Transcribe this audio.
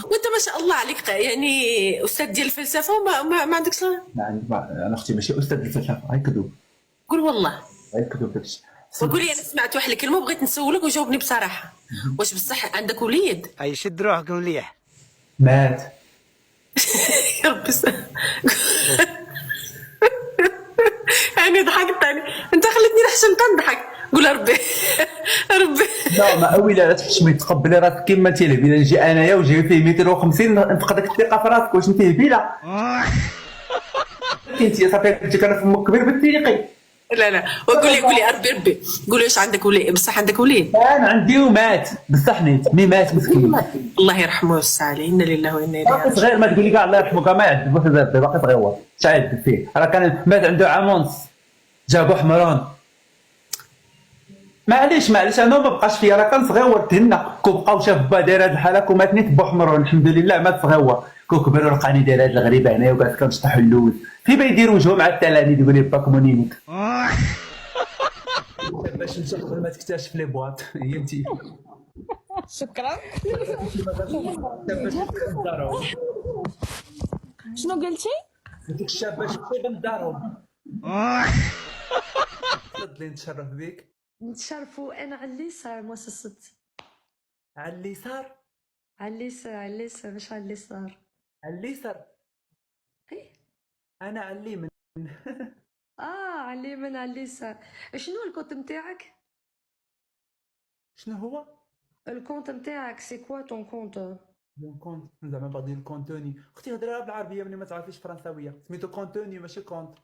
وانت ما شاء الله عليك يعني استاذ ديال الفلسفه وما عندكش. انا اختي ماشي استاذ الفلسفه، هاي كذوب. قول والله. هاي كذوب داكشي. وقول لي، انا سمعت واحد الكلمه وبغيت نسولك وجاوبني بصراحه. واش بصح عندك وليد؟ اي شد روحك مليح. مات. يا ربي يعني ضحكت يعني. انت خليتني نحشم تنضحك. قول ربي ربي. لا ما اويلي لا تحشمي، تقبلي راسك كيما انت. الا نجي انايا وجاي فيه 250 نفقد ديك الثقه في راسك. واش انت هبيله؟ انت صافي جيك انا فمك كبير بالثقي. لا وقول لي ربي قول لي واش عندك وليد؟ بصح عندك وليد؟ كان عندي ومات بصح نيت مي مات مسكين. الله يرحمه ويوسع عليه، انا لله وانا اليه باقي راجعون. صغير، ما تقول لي كاع الله يرحمه، كاع ما يعذب في ذاته، باقي صغير. شاهد فيه راه كان مات عنده عام ونص. جابو حمران. معليش انا ما بقاش فيا، راه كان صغير تهنا كون بقاو شاف با داير هاد الحاله كون ماتني تبو حمران الحمد لله مات صغير. كون كبر ولقاني داير هاد الغريبه هنايا وقالت كنشطح اللوز في ما يدير وجهه مع التلاميذ يقول لي باك مونينيك. باش نمشي قبل ما تكتشف لي بواط هي انت. شكرا. شنو قلتي؟ قلت لك الشابه شفتي بندارهم. تفضلي نتشرف بك. نتشرفوا انا على اليسار مؤسسة. على اليسار. على اليسار مش على اليسار. على اليسار. ايه. انا على اليمين. على اليمين على اليسار. شنو الكونت متاعك؟ شنو هو؟ الكونت متاعك سي كوا طون كونت؟ لون كونت زعما باغي الكونتوني. اختي هضريها بالعربيه ملي ما تعرفيش فرنساويه، سميتو كونتوني ماشي كونت.